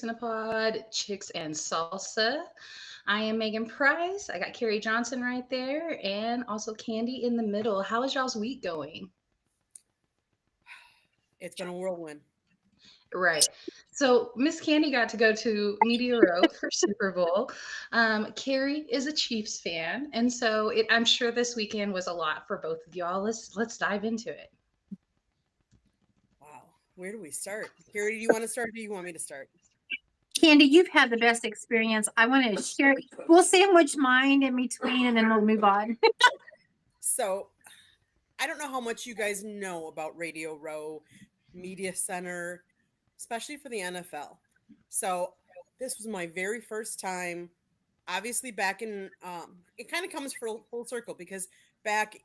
in a Pod, Chicks and Salsa. I am Megan Price. I got Carrie Johnson right there, and also Candy in the middle. How is y'all's week going? It's been a whirlwind. Right. So Miss Candy got to go to Media Row for Super Bowl. Carrie is a Chiefs fan, and so I'm sure this weekend was a lot for both of y'all. Let's dive into it. Wow. Where do we start? Carrie, do you want to start or do you want me to start? Candy, you've had the best experience. I want to share. We'll sandwich mine in between and then we'll move on. So, I don't know how much you guys know about Radio Row, Media Center, especially for the NFL. So, this was my very first time, obviously, back in, it kind of comes full circle because back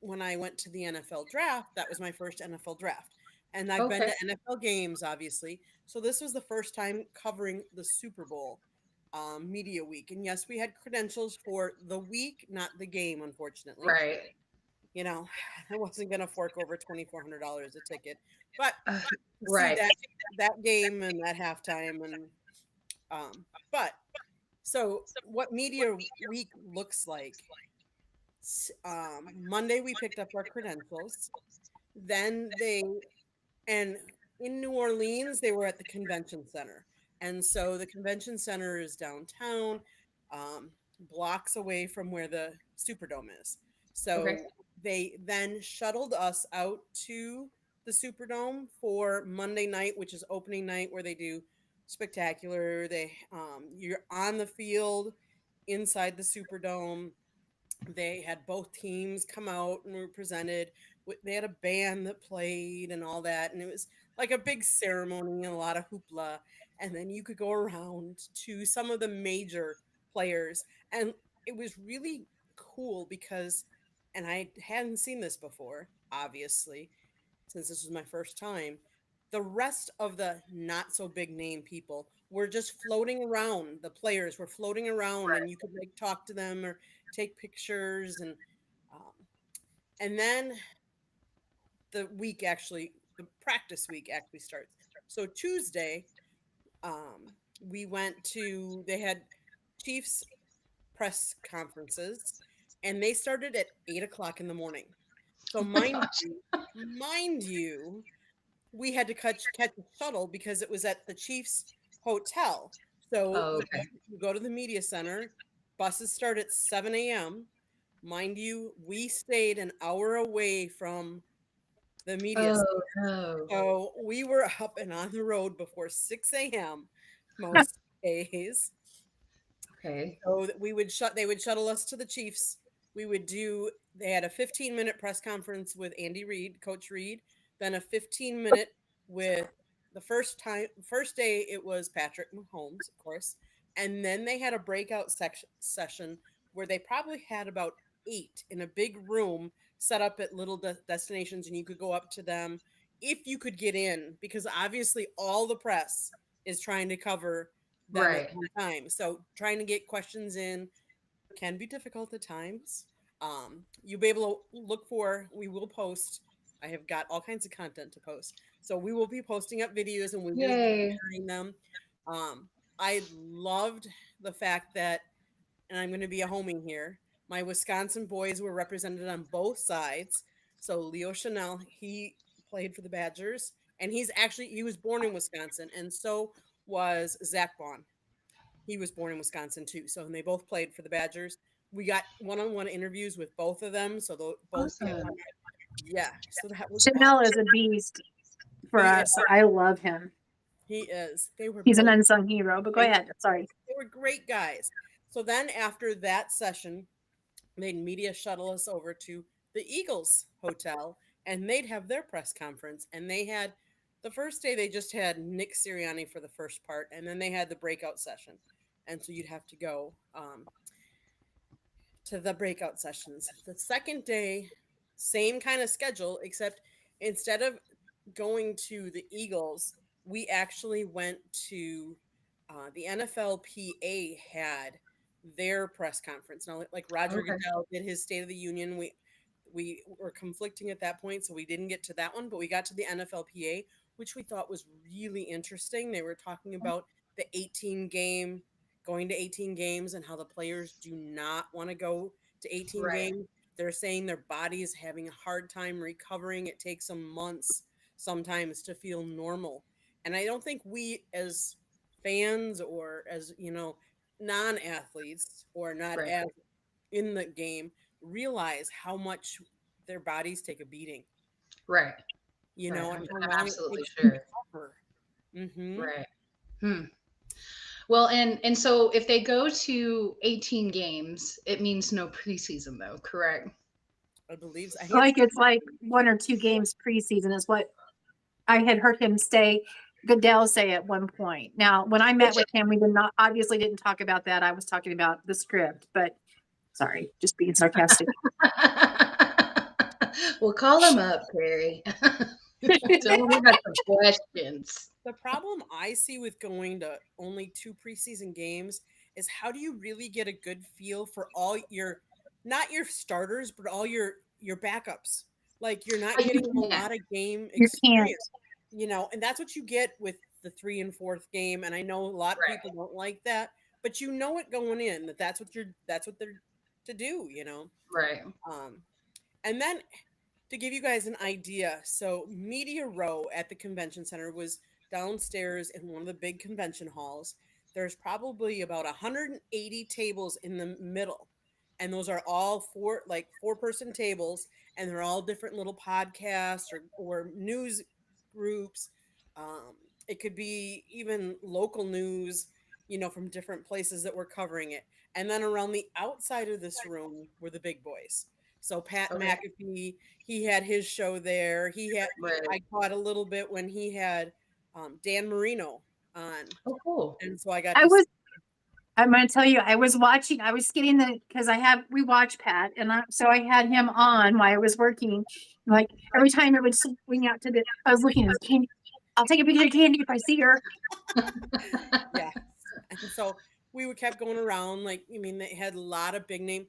when I went to the NFL draft, that was my first NFL draft. And I've been Okay. to NFL games, obviously. So this was the first time covering the Super Bowl media week. And yes, we had credentials for the week, not the game, unfortunately. Right. You know, I wasn't going to fork over $2,400 a ticket. But Uh, to see right. that game and that halftime and but so what media week looks like, Monday we picked up our credentials. Then and in New Orleans, they were at the convention center. And so the convention center is downtown, blocks away from where the Superdome is. Okay. So they then shuttled us out to the Superdome for Monday night, which is opening night, where they do spectacular. You're on the field inside the Superdome. They had both teams come out and were presented. They had a band that played and all that, and it was like a big ceremony and a lot of hoopla. And then you could go around to some of the major players, and it was really cool because, and I hadn't seen this before, obviously, since this was my first time. The rest of the not so big name people were just floating around. The players were floating around, and you could like talk to them or take pictures, um, and then the practice week actually starts. So Tuesday, um, we went to they had Chiefs press conferences, and they started at 8 o'clock in the morning. So Oh my gosh. mind you, we had to catch a shuttle because it was at the Chiefs hotel. So Oh, okay. you go to the media center. Buses start at 7 a.m. Mind you, we stayed an hour away from the media Oh center. no. So we were up and on the road before 6 a.m. most days. Okay. So that they would shuttle us to the Chiefs. They had a 15-minute press conference with Andy Reid, Coach Reid, then a 15-minute with first day it was Patrick Mahomes, of course. And then they had a breakout session where they probably had about 8 in a big room set up at little destinations, and you could go up to them if you could get in, because obviously all the press is trying to cover them at Right. one time. So trying to get questions in can be difficult at times. You'll be able to look for, we will post. I have got all kinds of content to post. So we will be posting up videos and we will be Yay. sharing them. Um, I loved the fact that, and I'm going to be a homing here, my Wisconsin boys were represented on both sides. So Leo Chanel, he played for the Badgers, and he was born in Wisconsin, and so was Zach Bond. He was born in Wisconsin too. So and they both played for the Badgers. We got one-on-one interviews with both of them. So both Awesome. yeah. So that was Chanel is a beast for he is us. I love him. he is. They were He's an both unsung hero, but go they were ahead. Sorry. they were great guys. So then after that session, they'd media shuttle us over to the Eagles hotel, and they'd have their press conference. And they had the first day they just had Nick Sirianni for the first part, and then they had the breakout session. And so you'd have to go to the breakout sessions. The second day, same kind of schedule, except instead of going to the Eagles, we actually went to the NFLPA had their press conference. Now, like Roger Okay. Goodell did his State of the Union, we were conflicting at that point, so we didn't get to that one, but we got to the NFLPA, which we thought was really interesting. They were talking about the 18 game, going to 18 games, and how the players do not want to go to 18 Right. games. They're saying their body is having a hard time recovering. It takes them months sometimes to feel normal. And I don't think we as fans or as, non-athletes or not Right. as in the game realize how much their bodies take a beating, Right. Right. and how I'm long it absolutely takes to sure. recover. Mm-hmm. Right. Hmm. Well, and so if they go to 18 games, it means no preseason though, correct? I believe so. I think it's Like it's like 1 or 2 games preseason is what I had heard him say. Goodell say at one point. Now, when I met Which with him, we did not obviously didn't talk about that. I was talking about the script, but sorry, just being sarcastic. Well, call them up, Carrie. Tell them we got some questions. the problem I see with going to only 2 preseason games is how do you really get a good feel for all your, not your starters, but all your backups? Like you're not You getting a can't. lot of game You can't. experience, and that's what you get with the 3 and 4th game. And I know a lot of Right. people don't like that, but you know it going in that that's what they're to do, Right. Um, and then to give you guys an idea, so Media Row at the convention center was downstairs in one of the big convention halls. There's probably about 180 tables in the middle. And those are all four-person tables, and they're all different little podcasts or news groups. Um, it could be even local news, from different places that were covering it. And then around the outside of this room were the big boys. So Pat Okay. McAfee, he had his show there. Right. I caught a little bit when he had Dan Marino on, Oh, cool. and so I got I to see. was I'm going to tell you, I was watching, I was getting because we watch Pat, and so I had him on while I was working. Like every time it would swing out I was looking at his candy. I'll take a picture of Candy if I see her. Yeah, and so we would kept going around. Like, I mean, they had a lot of big name.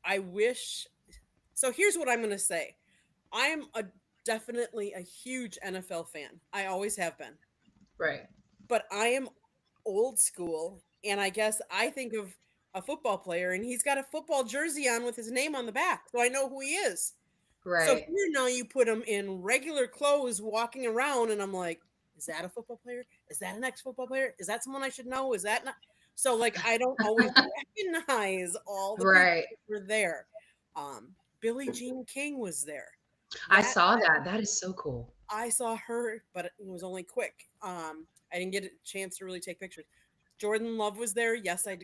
I wish. So here's what I'm going to say. I'm a definitely a huge NFL fan. I always have been, Right. but I am old school, and I guess I think of a football player, and he's got a football jersey on with his name on the back, so I know who he is. So Right. here now you put him in regular clothes walking around, and I'm like, is that a football player? Is that an ex-football player? Is that someone I should know? Is that not? So like I don't always recognize all the people Right. that were there. Billie Jean King was there. I That saw that. That is so cool. I saw her, but it was only quick. I didn't get a chance to really take pictures. Jordan Love was there. Yes, I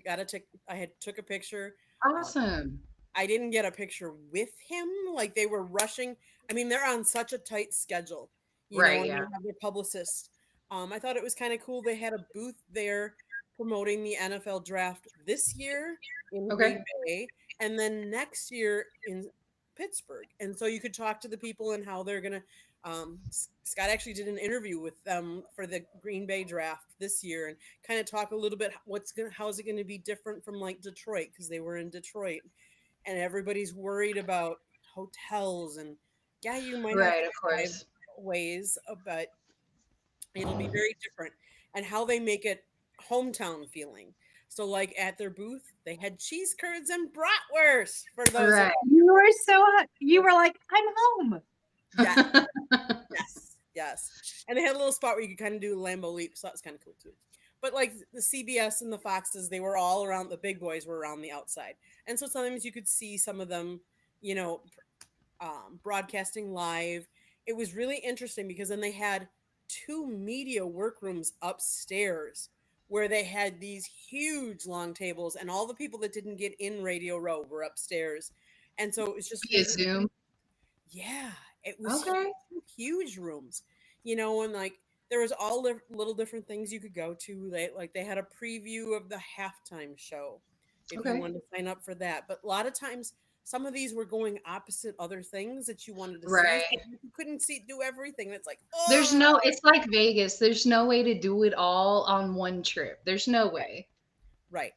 had took a picture. Uh, Awesome. I didn't get a picture with him. Like they were rushing. I mean, they're on such a tight schedule, Right. and they Yeah. have their publicist. I thought it was kind of cool. They had a booth there promoting the NFL draft this year in Green Okay. Bay and then next year in Pittsburgh. And so you could talk to the people and how they're going to. Scott actually did an interview with them for the Green Bay draft this year and kind of talk a little bit how is it going to be different from like Detroit because they were in Detroit and everybody's worried about hotels and yeah, you might have Right. to Of drive course. ways, but it'll be very different. And how they make it hometown feeling. So, like at their booth, they had cheese curds and bratwurst for those of Right. us. You were like, I'm home. Yeah, yes. And they had a little spot where you could kind of do a Lambo leap, so that was kind of cool too. But like the CBS and the Foxes, they were all around. The big boys were around the outside, and so sometimes you could see some of them, you know, broadcasting live. It was really interesting because then they had 2 media workrooms upstairs where they had these huge long tables, and all the people that didn't get in Radio Row were upstairs, and so it was just Via these. Zoom. Yeah, it was Okay. huge rooms, and like there was all little different things you could go to. They had a preview of the halftime show if you Okay. wanted to sign up for that. But a lot of times, some of these were going opposite other things that you wanted to see, so Right. you couldn't do everything. It's like, There's oh, no, it's like Vegas. There's no way to do it all on one trip. There's no way. right.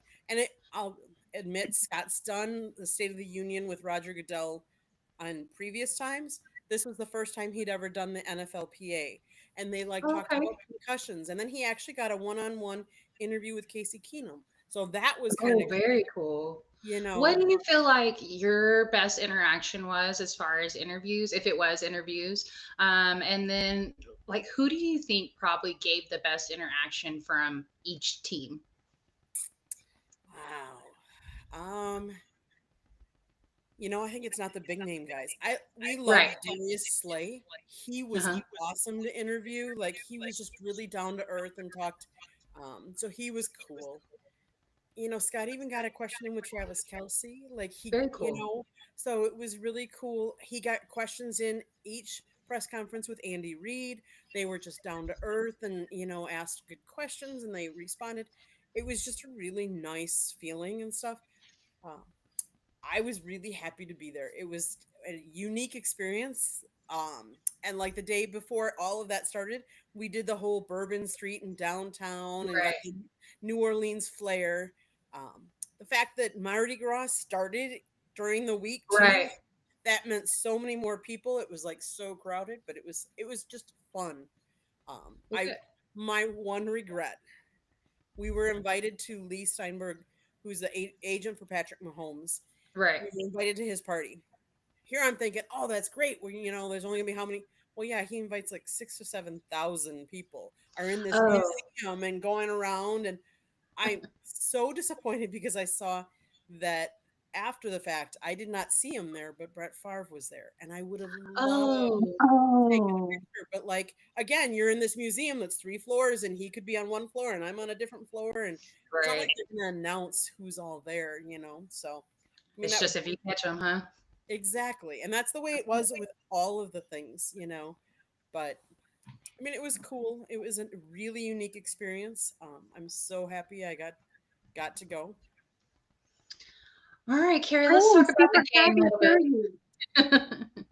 I'll admit, Scott's done the State of the Union with Roger Goodell on previous times. This was the first time he'd ever done the NFLPA. and they like talked Okay. about concussions. And then he actually got a one-on-one interview with Casey Keenum. So that was kind Oh, of cool, very cool. you What know. do you feel like your best interaction was as far as interviews, if it was interviews? And then, like, who do you think probably gave the best interaction from each team? Wow. I think it's not the big name guys. We Right. loved Darius Slay. He was Uh-huh. awesome to interview. Like he was just really down to earth and talked. So he was cool. Scott even got a question in with Travis Kelsey. Like Very cool. so it was really cool. He got questions in each press conference with Andy Reid. They were just down to earth and, asked good questions and they responded. It was just a really nice feeling and stuff. Um, I was really happy to be there. It was a unique experience. And like the day before all of that started, we did the whole Bourbon Street in downtown and got Right. the New Orleans flair. The fact that Mardi Gras started during the week too, Right. that meant so many more people. It was like so crowded, but it was just fun. Well, I good. My one regret, we were invited to Lee Steinberg, who's the agent for Patrick Mahomes. Right. We were invited to his party. Here I'm thinking, oh, that's great. Well, there's only gonna be how many? Well, yeah, he invites like 6 to 7 thousand people are in this Oh, museum and going around, and I'm so disappointed because I saw that after the fact. I did not see him there, but Brett Favre was there, and I would have loved oh, to take a Oh, picture. But like again, you're in this museum that's 3 floors, and he could be on one floor, and I'm on a different floor, and it's not like right. they're gonna announce who's all there. So, I mean, It's that was just if you catch them, huh? exactly. And that's the way it was with all of the things. But I mean, it was cool. It was a really unique experience. I'm so happy I got to go. All right, Carrie, I let's am talk about super the game a happy for little you. bit.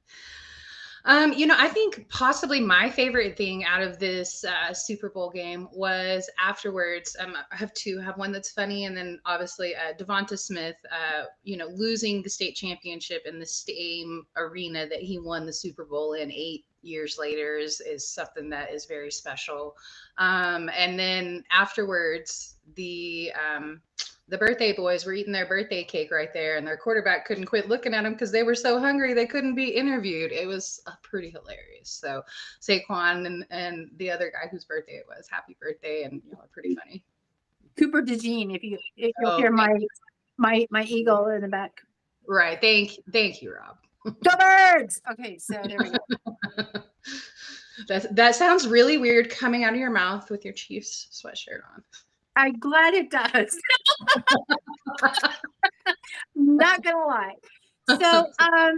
I think possibly my favorite thing out of this Super Bowl game was afterwards. I have two. I have one that's funny, and then obviously Devonta Smith, losing the state championship in the same arena that he won the Super Bowl in 8 years later is something that is very special. And then afterwards, the birthday boys were eating their birthday cake right there, and their quarterback couldn't quit looking at them because they were so hungry they couldn't be interviewed. It was pretty hilarious. So Saquon and the other guy whose birthday it was, happy birthday, and pretty funny. Cooper DeJean, if you'll Oh, hear my eagle in the back. right. Thank you, Rob. Go birds! Okay, so there we go. That sounds really weird coming out of your mouth with your Chiefs sweatshirt on. I'm glad it does. Not gonna lie. So, a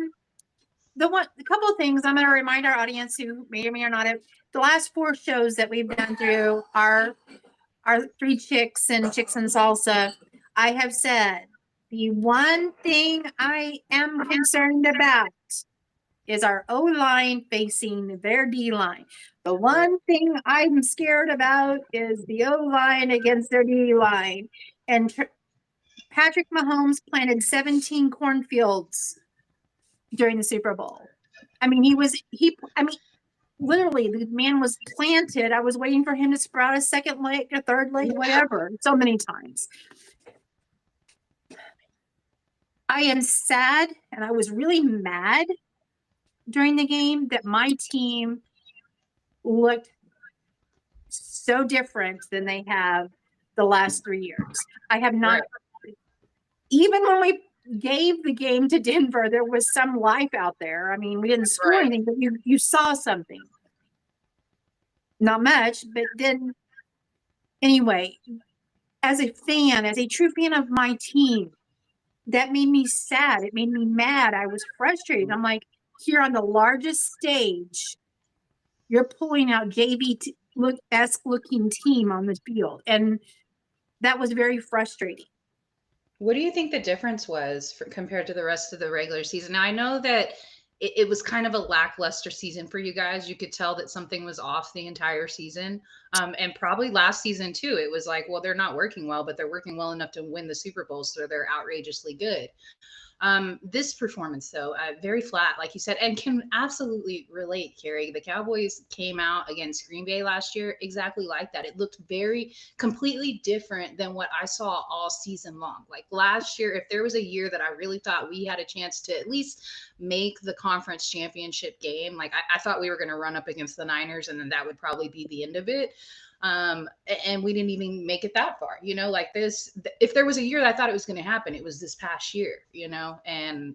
couple of things I'm going to remind our audience who may or may not have the last 4 shows that we've done through our 3 chicks and salsa. I have said the one thing I am concerned about is our O line facing their D line. The Right. one thing I'm scared about is the O line against their D line. And Patrick Mahomes planted 17 cornfields during the Super Bowl. I mean, literally, the man was planted. I was waiting for him to sprout a second leg, a third leg, whatever, so many times. I am sad, and I was really mad during the game that my team looked so different than they have the last 3 years. I have not, Right. even when we gave the game to Denver, there was some life out there. I mean, we didn't score Right. anything, but you saw something. Not much, but then anyway, as a fan, as a true fan of my team, that made me sad. It made me mad. I was frustrated. I'm like, here on the largest stage, you're pulling out esque looking team on the field. And that was very frustrating. What do you think the difference was compared to the rest of the regular season? Now, I know that it was kind of a lackluster season for you guys. You could tell that something was off the entire season. And probably last season, too. It was like, well, they're not working well, but they're working well enough to win the Super Bowl. So they're outrageously good. This performance, though, very flat, like you said, and can absolutely relate, Carrie. The Cowboys came out against Green Bay last year exactly like that. It looked very completely different than what I saw all season long. Like last year, if there was a year that I really thought we had a chance to at least make the conference championship game, like I thought we were going to run up against the Niners and then that would probably be the end of it. And we didn't even make it that far, like this. If there was a year that I thought it was going to happen, it was this past year, and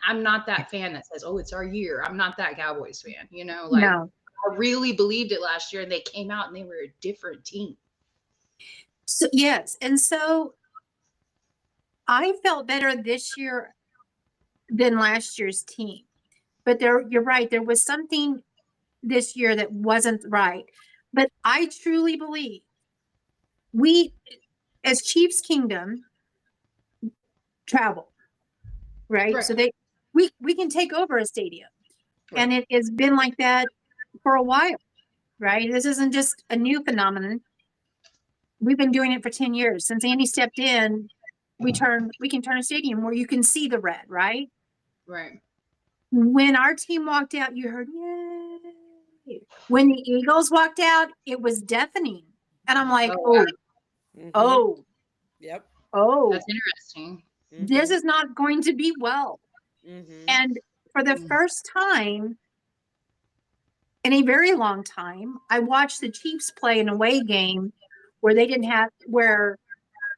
I'm not that fan that says, oh, it's our year. I'm not that Cowboys fan, like No. I really believed it last year and they came out and they were a different team. So yes, and so I felt better this year than last year's team. But you're right, there was something this year that wasn't right. But I truly believe we, as Chiefs Kingdom, travel, right? Right. So we can take over a stadium. Right. And it has been like that for a while, right? This isn't just a new phenomenon. We've been doing it for 10 years. Since Andy stepped in, we can turn a stadium where you can see the red, right? Right. When our team walked out, you heard, yay. When the Eagles walked out, it was deafening. And I'm like, wow. oh, Yep. oh, That's interesting. This is not going to be well. And for the first time in a very long time, I watched the Chiefs play an away game where where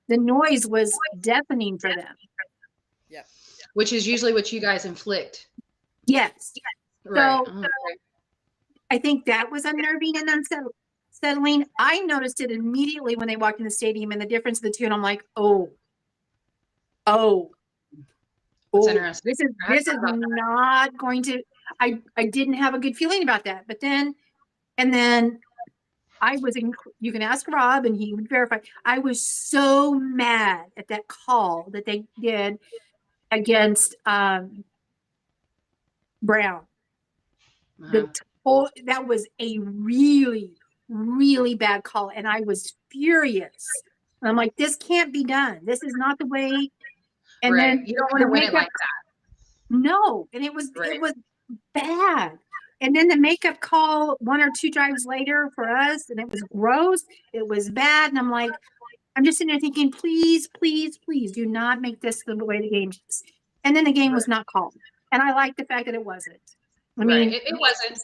the noise was deafening for them. Yep. Which is usually what you guys inflict. Yes. Right. So I think that was unnerving and unsettling. I noticed it immediately when they walked in the stadium and the difference of the two. And I'm like, That's interesting. This is not going to, I didn't have a good feeling about that. But then I was, you can ask Rob and he would verify. I was so mad at that call that they did against Brown. That was a really, really bad call. And I was furious. And I'm like, this can't be done. This is not the way. And right. then You don't want to win it like that. No. And it was bad. And then the makeup call 1 or 2 drives later for us, and it was gross. It was bad. And I'm like, I'm just sitting there thinking, please, please, please do not make this the way the game is. And then the game was not called. And I like the fact that it wasn't. I mean, it wasn't.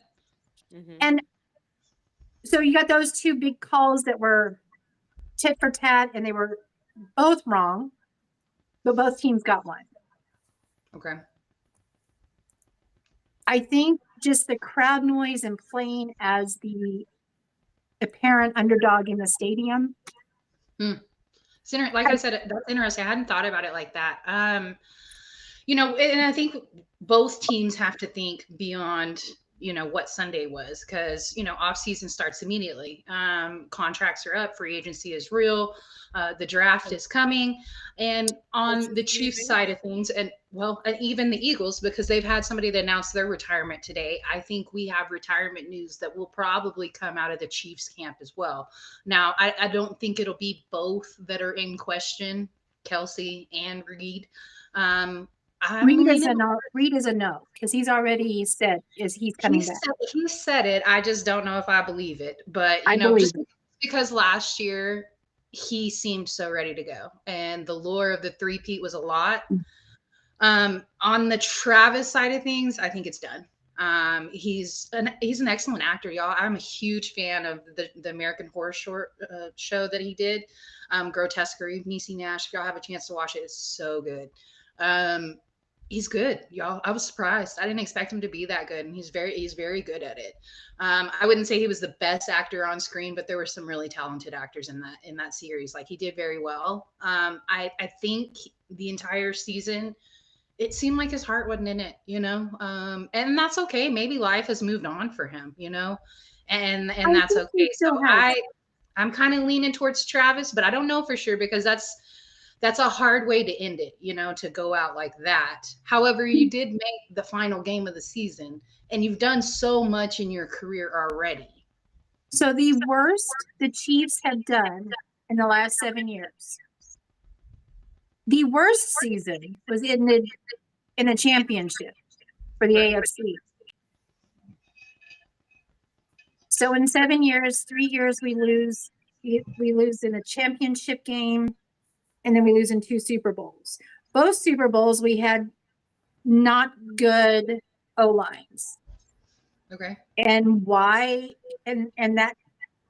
And so you got those 2 big calls that were tit for tat, and they were both wrong, but both teams got one. Okay. I think just the crowd noise and playing as the apparent underdog in the stadium. Like I said, that's interesting. I hadn't thought about it like that. And I think both teams have to think beyond, what Sunday was, because, off season starts immediately. Contracts are up, free agency is real. The draft is coming. And on the Chiefs side of things, and even the Eagles, because they've had somebody that announced their retirement today, I think we have retirement news that will probably come out of the Chiefs camp as well. Now, I don't think it'll be both that are in question, Kelsey and Reed. Reed is a no, because he's already said he's coming back. He said it. I just don't know if I believe it. But just because last year he seemed so ready to go, and the lure of the three-peat was a lot. On the Travis side of things, I think it's done. He's an excellent actor, y'all. I'm a huge fan of the American Horror show that he did, Grotesquerie, Niecy Nash. If y'all have a chance to watch it, it's so good. He's good, y'all. I was surprised. I didn't expect him to be that good, and he's very good at it. I wouldn't say he was the best actor on screen, but there were some really talented actors in that series. Like, he did very well. I think the entire season, it seemed like his heart wasn't in it, and that's okay. Maybe life has moved on for him, and that's okay. So I'm kind of leaning towards Travis, but I don't know for sure, because that's a hard way to end it, to go out like that. However, you did make the final game of the season, and you've done so much in your career already. So the worst the Chiefs have done in the last 7 years. The worst season was in in the championship for the Right. AFC. So in 7 years, 3 years we lose. We lose in a championship game, and then we lose in 2 Super Bowls. Both Super Bowls we had not good O lines, Okay. and why? And that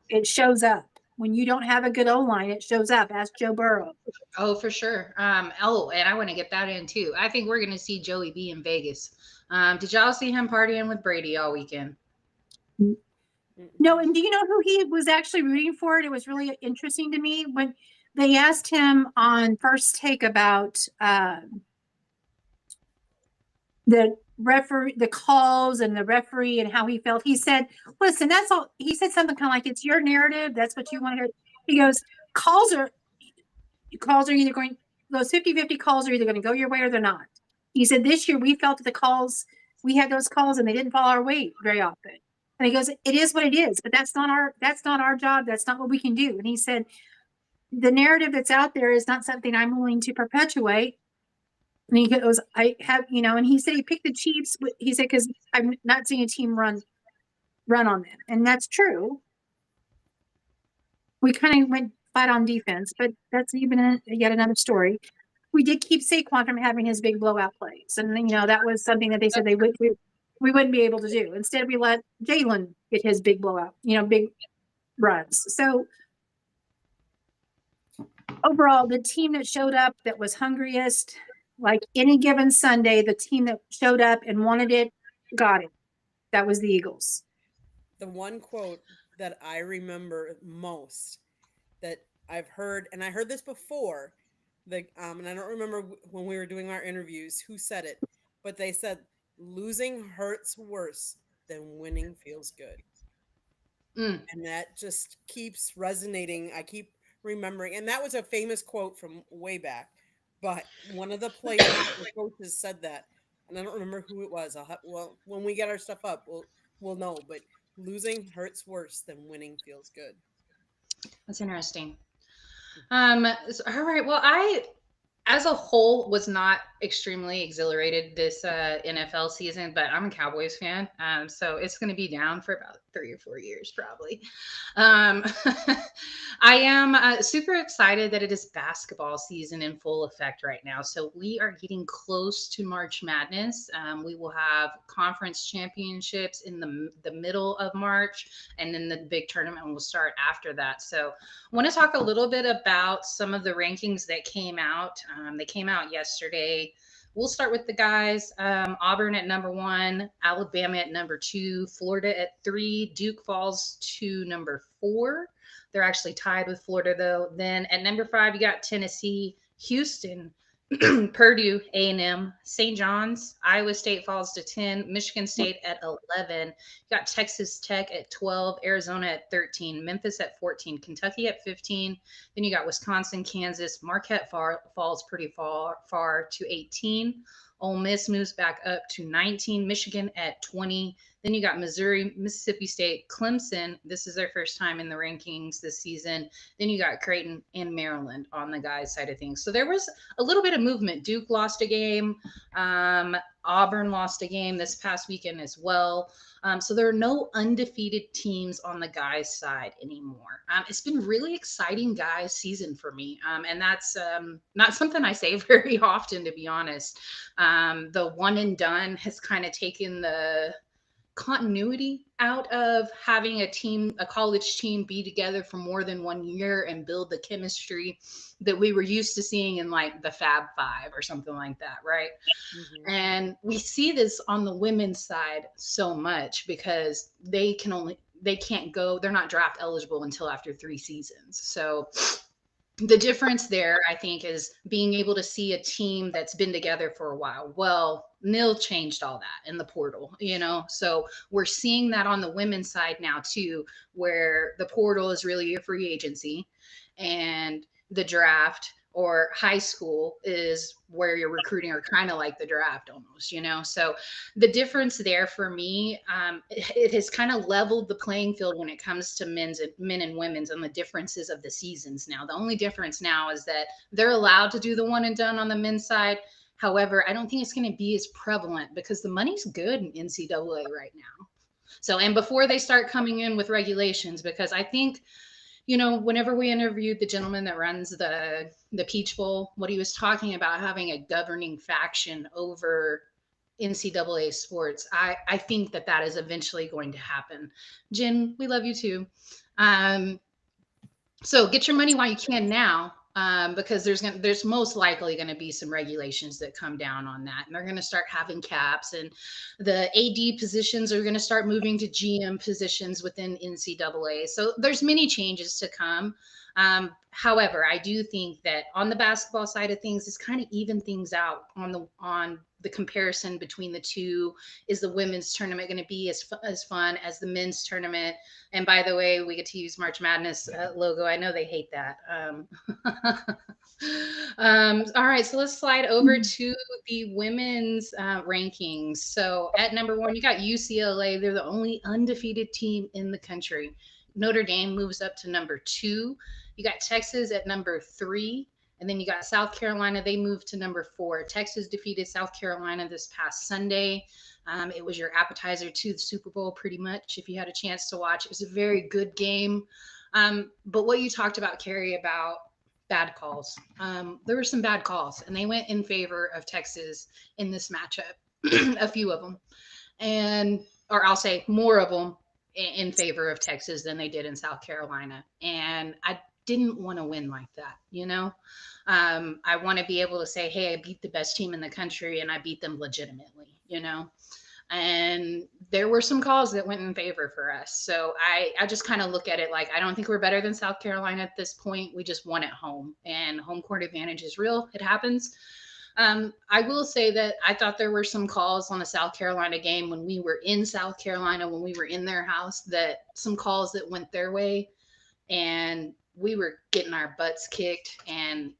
it shows up when you don't have a good O line. It shows up. Ask Joe Burrow. Oh, for sure. Oh, and I want to get that in too. I think we're going to see Joey B in Vegas. Did y'all see him partying with Brady all weekend? No, Mm-mm. and do you know who he was actually rooting for? It was really interesting to me when they asked him on First Take about the referee, the calls, and the referee, and how he felt. He said, "Listen, that's all." He said something kind of like, "It's your narrative. That's what you want to hear." He goes, "Calls are either going those 50-50 calls are either going to go your way or they're not." He said, "This year we felt that the calls we had those calls and they didn't fall our way very often." And he goes, "It is what it is, but that's not our job. That's not what we can do." And he said, "The narrative that's out there is not something I'm willing to perpetuate." And he goes, "I have, and he said he picked the Chiefs. He said, because I'm not seeing a team run on them. And that's true. We kind of went flat on defense, but that's even yet another story. We did keep Saquon from having his big blowout plays. And, that was something that they said we wouldn't be able to do. Instead, we let Jalen get his big blowout, big runs. So overall, the team that showed up that was hungriest, like any given Sunday, the team that showed up and wanted it, got it. That was the Eagles. The one quote that I remember most that I've heard, and I heard this before, and I don't remember when we were doing our interviews who said it, but they said losing hurts worse than winning feels good. Mm. And that just keeps resonating. I keep remembering, and that was a famous quote from way back. But one of the players or coaches said that, and I don't remember who it was. Well, when we get our stuff up, we'll know. But losing hurts worse than winning feels good. That's interesting. All right. Well, I, as a whole, was not extremely exhilarated this NFL season, but I'm a Cowboys fan, so it's going to be down for about 3 or 4 years, probably. Um, I am super excited that it is basketball season in full effect right now. So we are getting close to March Madness. We will have conference championships in the middle of March, and then the big tournament will start after that. So I want to talk a little bit about some of the rankings that came out. They came out yesterday. We'll start with the guys. Auburn at number one, Alabama at number two, Florida at three, Duke falls to number four. They're actually tied with Florida though. Then at number five, you got Tennessee, Houston, Purdue, A&M, St. John's, Iowa State falls to 10, Michigan State at 11. You got Texas Tech at 12, Arizona at 13, Memphis at 14, Kentucky at 15. Then you got Wisconsin, Kansas, Marquette falls pretty far to 18. Ole Miss moves back up to 19, Michigan at 20. Then you got Missouri, Mississippi State, Clemson. This is their first time in the rankings this season. Then you got Creighton and Maryland on the guys' side of things. So there was a little bit of movement. Duke lost a game. Auburn lost a game this past weekend as well. So there are no undefeated teams on the guys' side anymore. It's been really exciting guys' season for me, and that's not something I say very often, to be honest. The one and done has kind of taken the continuity out of having a college team be together for more than 1 year and build the chemistry that we were used to seeing in like the Fab Five or something like that, right? Hmm. And we see this on the women's side so much because they can't go, they're not draft eligible until after 3 seasons. So the difference there, I think, is being able to see a team that's been together for a while. Well, Nil changed all that in the portal. So we're seeing that on the women's side now too, where the portal is really your free agency and the draft or high school is where you're recruiting, or kind of like the draft almost. So the difference there for me, it has kind of leveled the playing field when it comes to men and women's and the differences of the seasons now. The only difference now is that they're allowed to do the one and done on the men's side. However, I don't think it's going to be as prevalent because the money's good in NCAA right now. So, and before they start coming in with regulations, because I think, whenever we interviewed the gentleman that runs the Peach Bowl, what he was talking about having a governing faction over NCAA sports, I think that is eventually going to happen. Jen, we love you too. Um, so get your money while you can now, because there's most likely going to be some regulations that come down on that, and they're going to start having caps, and the AD positions are going to start moving to GM positions within NCAA. So there's many changes to come. However, I do think that on the basketball side of things, it's kind of even things out on the comparison between the two. Is the women's tournament going to be as fun as the men's tournament? And by the way, we get to use March Madness logo. I know they hate that. All right, so let's slide over to the women's rankings. So at number one, you got UCLA. They're the only undefeated team in the country. Notre Dame moves up to number two. You got Texas at number three. And then you got South Carolina. They moved to number four. Texas defeated South Carolina this past Sunday. It was your appetizer to the Super Bowl, pretty much, if you had a chance to watch. It was a very good game. But what you talked about, Carrie, about bad calls, there were some bad calls, and they went in favor of Texas in this matchup, a few of them. Or I'll say more of them in favor of Texas than they did in South Carolina. And I didn't want to win like that. I want to be able to say, hey, I beat the best team in the country and I beat them legitimately. And there were some calls that went in favor for us. So I just kind of look at it like, I don't think we're better than South Carolina at this point. We just won at home, and home court advantage is real. It happens. I will say that I thought there were some calls on the South Carolina game when we were in South Carolina, when we were in their house, that some calls that went their way, and we were getting our butts kicked, and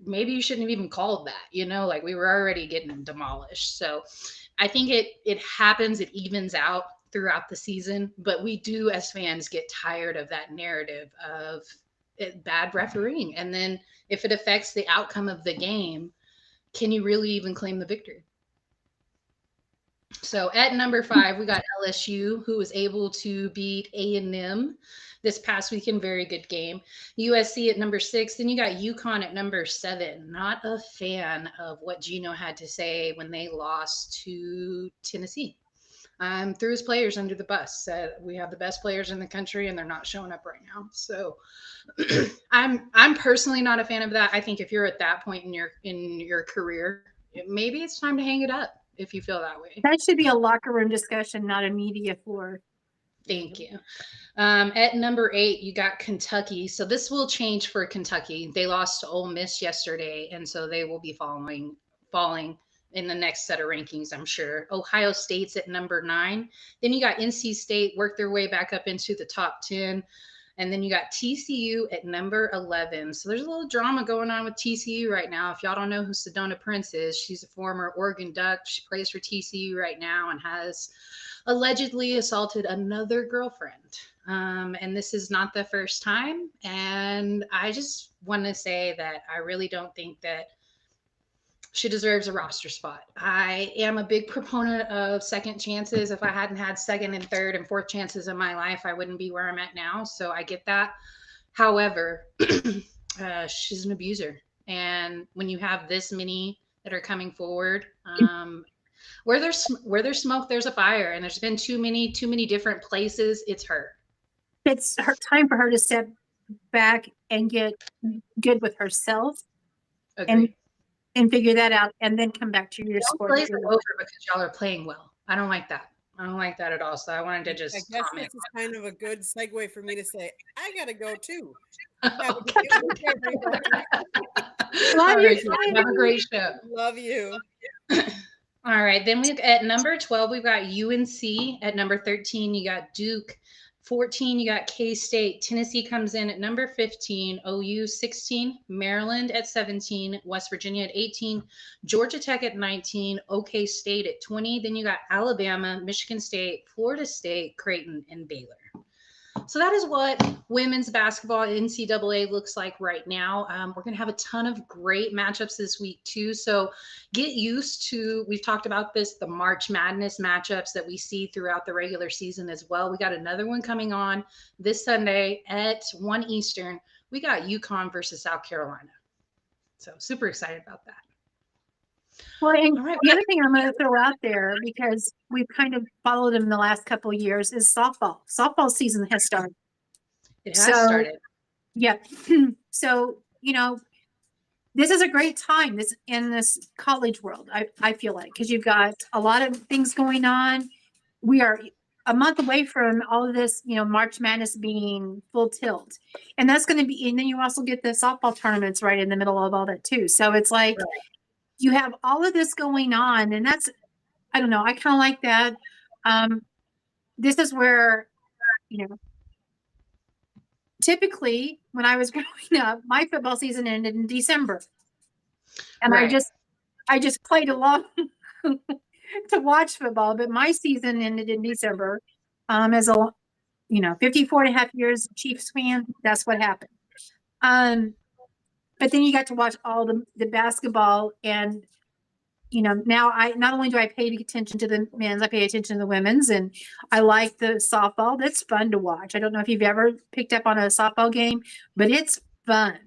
maybe you shouldn't have even called that, like we were already getting demolished. So I think it happens, it evens out throughout the season, but we do as fans get tired of that narrative of bad refereeing. And then if it affects the outcome of the game, can you really even claim the victory? So at number 5, we got LSU, who was able to beat A&M this past weekend. Very good game. USC at number 6. Then you got UConn at number 7. Not a fan of what Gino had to say when they lost to Tennessee. Threw his players under the bus. Said we have the best players in the country and they're not showing up right now. So I'm personally not a fan of that. I think if you're at that point in your career, maybe it's time to hang it up. If you feel that way. That should be a locker room discussion, not a media floor. Thank you. At number 8, you got Kentucky. So this will change for Kentucky. They lost to Ole Miss yesterday, and so they will be falling in the next set of rankings, I'm sure. Ohio State's at number 9. Then you got NC State work their way back up into the top 10. And then you got TCU at number 11. So there's a little drama going on with TCU right now. If y'all don't know who Sedona Prince is, she's a former Oregon Duck. She plays for TCU right now and has allegedly assaulted another girlfriend. And this is not the first time. And I just want to say that I really don't think that she deserves a roster spot. I am a big proponent of second chances. If I hadn't had second and third and fourth chances in my life, I wouldn't be where I'm at now. So I get that. However, she's an abuser. And when you have this many that are coming forward, where there's smoke, there's a fire. And there's been too many different places. It's her. It's her time for her to step back and get good with herself. Agreed. And figure that out, and then come back to your sport. Don't glaze over because y'all are playing well. I don't like that. I don't like that at all. So I wanted to just comment. This is kind of a good segue for me to say, I got to go too. Have a great show. Love you. All right. Then at number 12, we've got UNC. At number 13, you got Duke. 14, you got K-State. Tennessee comes in at number 15, OU 16, Maryland at 17, West Virginia at 18, Georgia Tech at 19, OK State at 20. Then you got Alabama, Michigan State, Florida State, Creighton, and Baylor. So that is what women's basketball NCAA looks like right now. We're going to have a ton of great matchups this week too. So get used to, we've talked about this, the March Madness matchups that we see throughout the regular season as well. We got another one coming on this Sunday at 1 Eastern. We got UConn versus South Carolina. So super excited about that. Well, and All right. the other thing I'm going to throw out there, because we've kind of followed them the last couple of years, is softball. Softball season has started. It has So, started. yeah. So, this is a great time in this college world, I feel like, because you've got a lot of things going on. We are a month away from all of this, March Madness being full tilt. And that's going to be, and then you also get the softball tournaments right in the middle of all that too. So it's like, you have all of this going on, and that's, I don't know, I kind of like that. This is where, typically when I was growing up, my football season ended in December. And Right. I just played along to watch football, but my season ended in December. As a 54 and a half years Chiefs fan, that's what happened. But then you got to watch all the basketball, and now I not only do I pay attention to the men's, I pay attention to the women's, and I like the softball. That's fun to watch. I don't know if you've ever picked up on a softball game, but it's fun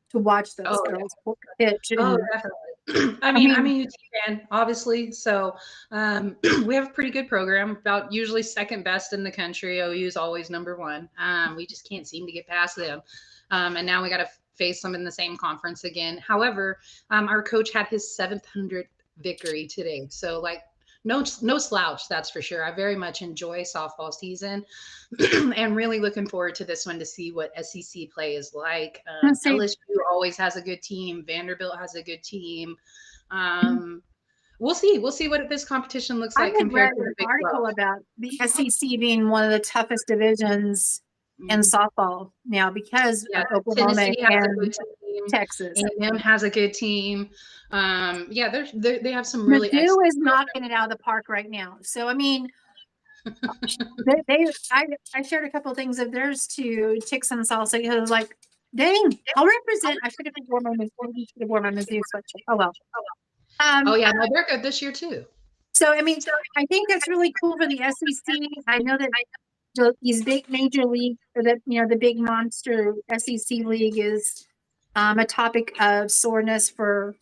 to watch those girls pitch. Oh, definitely. I'm a UT fan, obviously. So we have a pretty good program, about usually second best in the country. OU's always number one. We just can't seem to get past them. And now we got to face them in the same conference again. However, our coach had his 700th victory today. So no slouch, that's for sure. I very much enjoy softball season and really looking forward to this one to see what SEC play is like. LSU always has a good team. Vanderbilt has a good team. We'll see what this competition looks like compared to the Big 12. Article about the SEC being one of the toughest divisions in softball now because of Oklahoma and Texas. A&M has a good team. They have some really Mizzou excellent is knocking it out of the park right now. So I mean, I shared a couple of things of theirs to Chicks and Salsa. It was like, dang, I'll represent. I should have worn my Mizzou sweatshirt. Oh well. No, they're good this year too. So I mean, I think that's really cool for the SEC. I know that these big major league, or that the big monster SEC league is a topic of soreness for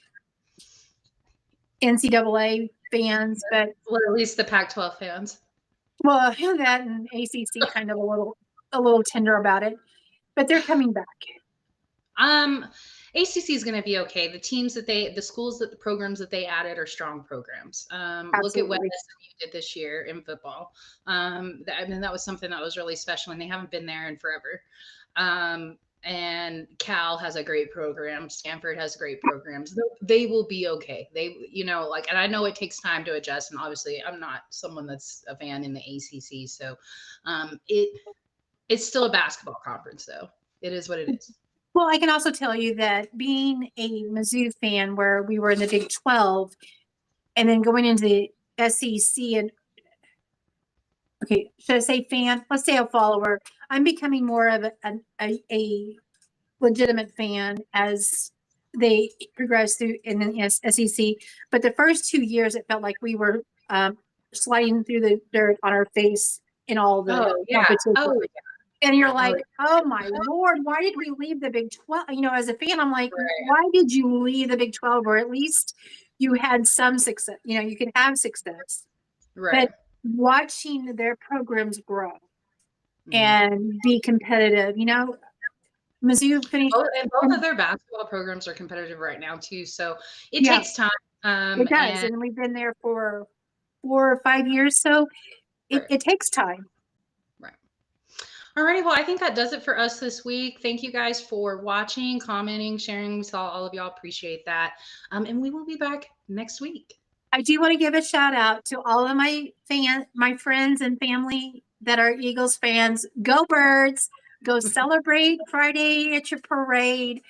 NCAA fans, but at least the Pac-12 fans. Well, that and ACC kind of a little tender about it, but they're coming back. ACC is going to be okay. The schools the programs that they added are strong programs. Look at what SMU did this year in football. That was something that was really special, and they haven't been there in forever. And Cal has a great program. Stanford has great programs. They will be okay. And I know it takes time to adjust. And obviously, I'm not someone that's a fan in the ACC, so it's still a basketball conference, though. It is what it is. Well, I can also tell you that being a Mizzou fan, where we were in the Big 12, and then going into the SEC, and should I say fan? Let's say a follower. I'm becoming more of a legitimate fan as they progress through in the SEC. But the first 2 years, it felt like we were sliding through the dirt on our face in all the competition. And you're like, oh my Lord, why did we leave the Big 12? As a fan, I'm like, why did you leave the Big 12? Or at least you had some success. You could have success. Right. But watching their programs grow and be competitive, Mizzou finished. And both of their basketball programs are competitive right now too. So it takes time. It does. And we've been there for 4 or 5 years. So it takes time. Right. Alrighty, well, I think that does it for us this week. Thank you guys for watching, commenting, sharing. We saw all of y'all. Appreciate that. And we will be back next week. I do want to give a shout out to all of my friends and family that are Eagles fans. Go Birds. Go celebrate Friday at your parade.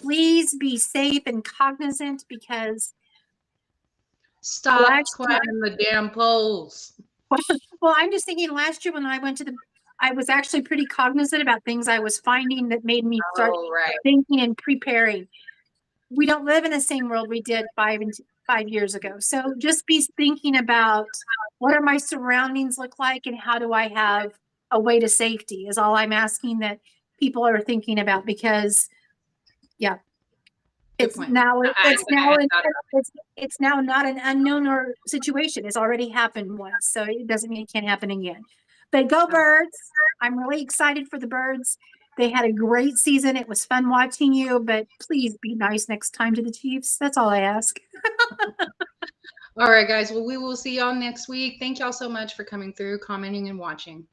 Please be safe and cognizant, because stop climbing the damn poles. Well, I'm just thinking, last year when I went to I was actually pretty cognizant about things I was finding that made me start Oh, right. thinking and preparing. We don't live in the same world we did 5 years ago. So just be thinking about what are my surroundings look like and how do I have a way to safety is all I'm asking that people are thinking about, because yeah, Good it's point. now I hadn't thought it's now not an unknown or situation. It's already happened once, so it doesn't mean it can't happen again. But go about that. Birds! I'm really excited for the Birds. They had a great season. It was fun watching you, but please be nice next time to the Chiefs. That's all I ask. All right, guys. Well, we will see y'all next week. Thank y'all so much for coming through, commenting, and watching.